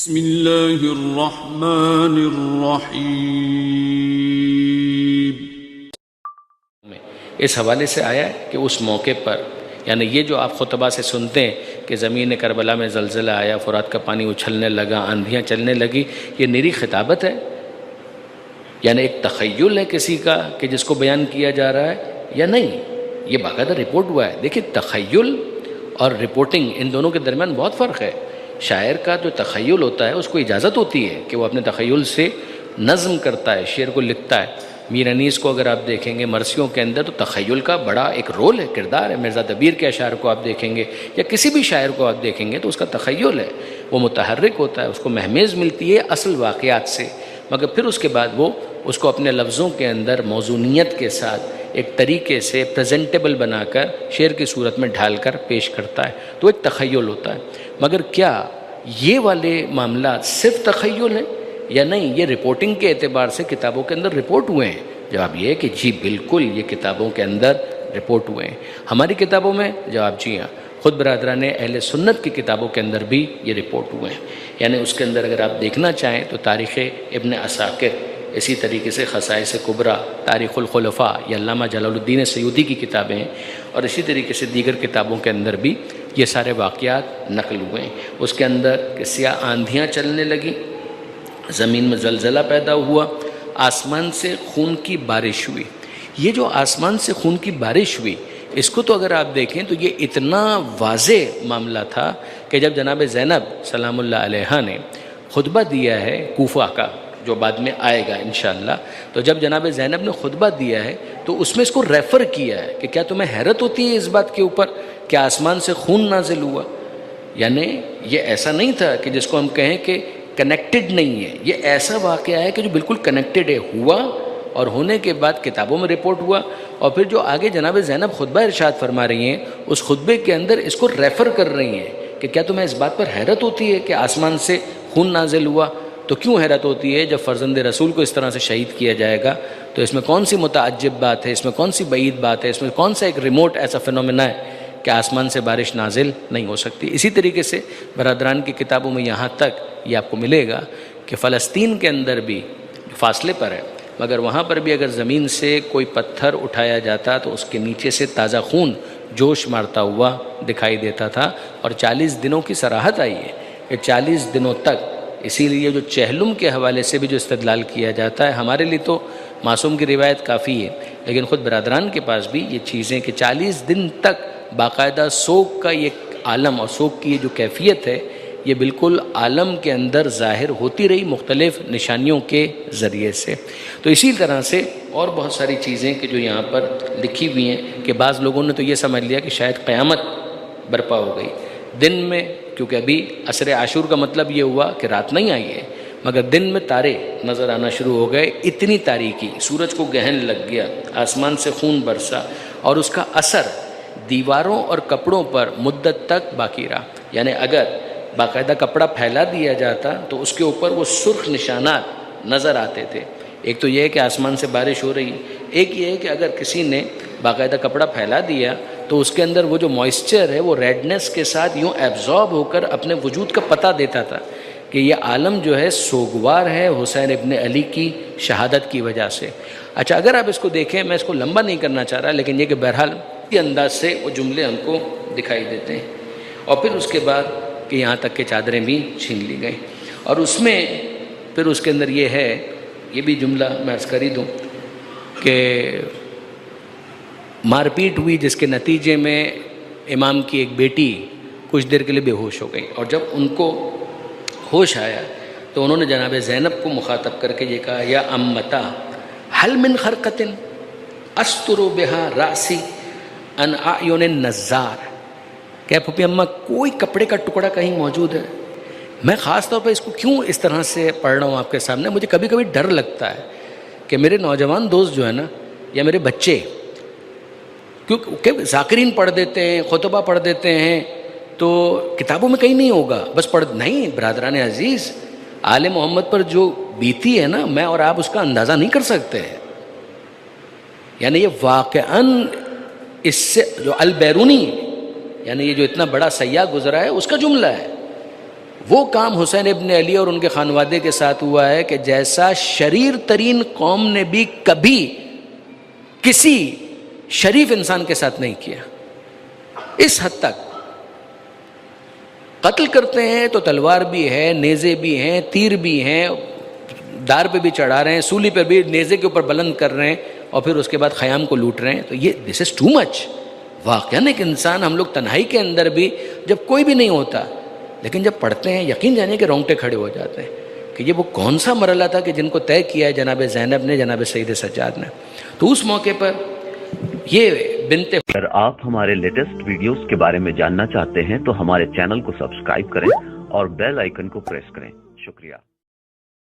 بسم اللہ الرحمن الرحیم۔ اس حوالے سے آیا ہے کہ اس موقع پر یعنی یہ جو آپ خطبہ سے سنتے ہیں کہ زمین کربلا میں زلزلہ آیا، فرات کا پانی اچھلنے لگا، آندھیاں چلنے لگی، یہ نری خطابت ہے؟ یعنی ایک تخیل ہے کسی کا کہ جس کو بیان کیا جا رہا ہے یا نہیں؟ یہ باقاعدہ رپورٹ ہوا ہے۔ دیکھیں، تخیل اور رپورٹنگ ان دونوں کے درمیان بہت فرق ہے۔ شاعر کا جو تخیل ہوتا ہے اس کو اجازت ہوتی ہے کہ وہ اپنے تخیل سے نظم کرتا ہے، شعر کو لکھتا ہے۔ میر انیس کو اگر آپ دیکھیں گے مرثیوں کے اندر تو تخیل کا بڑا ایک رول ہے، کردار ہے۔ مرزا دبیر کے اشعار کو آپ دیکھیں گے یا کسی بھی شاعر کو آپ دیکھیں گے تو اس کا تخیل ہے، وہ متحرک ہوتا ہے، اس کو مہمیز ملتی ہے اصل واقعات سے، مگر پھر اس کے بعد وہ اس کو اپنے لفظوں کے اندر موزونیت کے ساتھ ایک طریقے سے پریزنٹیبل بنا کر شعر کی صورت میں ڈھال کر پیش کرتا ہے، تو ایک تخیل ہوتا ہے۔ مگر کیا یہ والے معاملات صرف تخیل ہیں یا نہیں؟ یہ رپورٹنگ کے اعتبار سے کتابوں کے اندر رپورٹ ہوئے ہیں۔ جواب یہ ہے کہ جی بالکل یہ کتابوں کے اندر رپورٹ ہوئے ہیں۔ ہماری کتابوں میں جواب جی ہاں، خود برادران اہل سنت کی کتابوں کے اندر بھی یہ رپورٹ ہوئے ہیں۔ یعنی اس کے اندر اگر آپ دیکھنا چاہیں تو تاریخ ابن عساکر، اسی طریقے سے خصائص کبریٰ، تاریخ الخلفاء یہ علامہ جلال الدین سیوطی کی کتابیں ہیں، اور اسی طریقے سے دیگر کتابوں کے اندر بھی یہ سارے واقعات نقل ہوئے ہیں۔ اس کے اندر کہ سیاہ آندھیاں چلنے لگیں، زمین میں زلزلہ پیدا ہوا، آسمان سے خون کی بارش ہوئی۔ یہ جو آسمان سے خون کی بارش ہوئی، اس کو تو اگر آپ دیکھیں تو یہ اتنا واضح معاملہ تھا کہ جب جناب زینب سلام اللہ علیہا نے خطبہ دیا ہے کوفہ کا، جو بعد میں آئے گا انشاءاللہ، تو جب جناب زینب نے خطبہ دیا ہے تو اس میں اس کو ریفر کیا ہے کہ کیا تمہیں حیرت ہوتی ہے اس بات کے اوپر کہ آسمان سے خون نازل ہوا؟ یعنی یہ ایسا نہیں تھا کہ جس کو ہم کہیں کہ کنیکٹڈ نہیں ہے، یہ ایسا واقعہ ہے کہ جو بالکل کنیکٹڈ ہے، ہوا اور ہونے کے بعد کتابوں میں رپورٹ ہوا، اور پھر جو آگے جناب زینب خطبہ ارشاد فرما رہی ہیں اس خطبے کے اندر اس کو ریفر کر رہی ہیں کہ کیا تمہیں اس بات پر حیرت ہوتی ہے کہ آسمان سے خون نازل ہوا؟ تو کیوں حیرت ہوتی ہے جب فرزند رسول کو اس طرح سے شہید کیا جائے گا؟ تو اس میں کون سی متعجب بات ہے، اس میں کون سی بعید بات ہے، اس میں کون سا ایک ریموٹ ایسا فینومینا ہے کہ آسمان سے بارش نازل نہیں ہو سکتی؟ اسی طریقے سے برادران کی کتابوں میں یہاں تک یہ آپ کو ملے گا کہ فلسطین کے اندر بھی فاصلے پر ہے، مگر وہاں پر بھی اگر زمین سے کوئی پتھر اٹھایا جاتا تو اس کے نیچے سے تازہ خون جوش مارتا ہوا دکھائی دیتا تھا، اور 40 دنوں کی صراحت آئی ہے کہ 40 دنوں تک۔ اسی لیے جو چہلم کے حوالے سے بھی جو استدلال کیا جاتا ہے، ہمارے لیے تو معصوم کی روایت کافی ہے، لیکن خود برادران کے پاس بھی یہ چیزیں کہ 40 دن تک باقاعدہ سوگ کا یہ عالم اور سوگ کی یہ جو کیفیت ہے یہ بالکل عالم کے اندر ظاہر ہوتی رہی مختلف نشانیوں کے ذریعے سے۔ تو اسی طرح سے اور بہت ساری چیزیں کہ جو یہاں پر لکھی ہوئی ہیں کہ بعض لوگوں نے تو یہ سمجھ لیا کہ شاید قیامت برپا ہو گئی دن میں، کیونکہ ابھی عصر عاشور کا مطلب یہ ہوا کہ رات نہیں آئی ہے، مگر دن میں تارے نظر آنا شروع ہو گئے، اتنی تاریکی، سورج کو گہن لگ گیا، آسمان سے خون برسا، اور اس کا اثر دیواروں اور کپڑوں پر مدت تک باقی رہا۔ یعنی اگر باقاعدہ کپڑا پھیلا دیا جاتا تو اس کے اوپر وہ سرخ نشانات نظر آتے تھے۔ ایک تو یہ ہے کہ آسمان سے بارش ہو رہی ہے، ایک یہ ہے کہ اگر کسی نے باقاعدہ کپڑا پھیلا دیا تو اس کے اندر وہ جو موئسچر ہے وہ ریڈنس کے ساتھ یوں ایبزارب ہو کر اپنے وجود کا پتہ دیتا تھا کہ یہ عالم جو ہے سوگوار ہے حسین ابن علی کی شہادت کی وجہ سے۔ اچھا، اگر آپ اس کو دیکھیں، میں اس کو لمبا نہیں کرنا چاہ رہا، لیکن یہ کہ بہرحال اس انداز سے وہ جملے ہم کو دکھائی دیتے ہیں، اور پھر اس کے بعد کہ یہاں تک کہ چادریں بھی چھین لی گئیں، اور اس میں پھر اس کے اندر یہ ہے، یہ بھی جملہ میں عرض کر ہی دوں کہ مار پیٹ ہوئی جس کے نتیجے میں امام کی ایک بیٹی کچھ دیر کے لیے بے ہوش ہو گئی، اور جب ان کو ہوش آیا تو انہوں نے جناب زینب کو مخاطب کر کے یہ کہا، یا امتا حل من خرقۃ استر بہا راسی ان اعین النظار، کہ پھوپھی اماں کوئی کپڑے کا ٹکڑا کہیں موجود ہے؟ میں خاص طور پہ اس کو کیوں اس طرح سے پڑھ رہا ہوں آپ کے سامنے، مجھے کبھی کبھی ڈر لگتا ہے کہ میرے نوجوان دوست جو ہے نا، یا میرے بچے، کیونکہ ذاکرین پڑھ دیتے ہیں، خطبہ پڑھ دیتے ہیں تو کتابوں میں کہیں نہیں ہوگا، بس پڑھ نہیں۔ برادران عزیز، آل محمد پر جو بیتی ہے نا، میں اور آپ اس کا اندازہ نہیں کر سکتے ہیں۔ یعنی یہ واقعاً اس سے جو البیرونی، یعنی یہ جو اتنا بڑا سیاح گزرا ہے اس کا جملہ ہے وہ کام حسین ابن علی اور ان کے خانوادے کے ساتھ ہوا ہے کہ جیسا شریر ترین قوم نے بھی کبھی کسی شریف انسان کے ساتھ نہیں کیا. اس حد تک قتل کرتے ہیں تو تلوار بھی ہے، نیزے بھی ہیں، تیر بھی ہیں، دار پہ بھی چڑھا رہے ہیں، سولی پہ بھی نیزے کے اوپر بلند کر رہے ہیں، اور پھر اس کے بعد خیام کو لوٹ رہے ہیں. تو یہ دس از ٹو مچ. واقعاً ایک انسان، ہم لوگ تنہائی کے اندر بھی جب کوئی بھی نہیں ہوتا، لیکن جب پڑھتے ہیں یقین جانے کہ رونگٹے کھڑے ہو جاتے ہیں کہ یہ وہ کون سا مرحلہ تھا کہ جن کو طے کیا ہے جناب زینب نے، جناب سید سجاد نے. تو اس موقع پر یہ بنت. اگر آپ ہمارے لیٹسٹ ویڈیوز کے بارے میں جاننا چاہتے ہیں تو ہمارے چینل کو سبسکرائب کریں اور بیل آئیکن کو پریس کریں. شکریہ.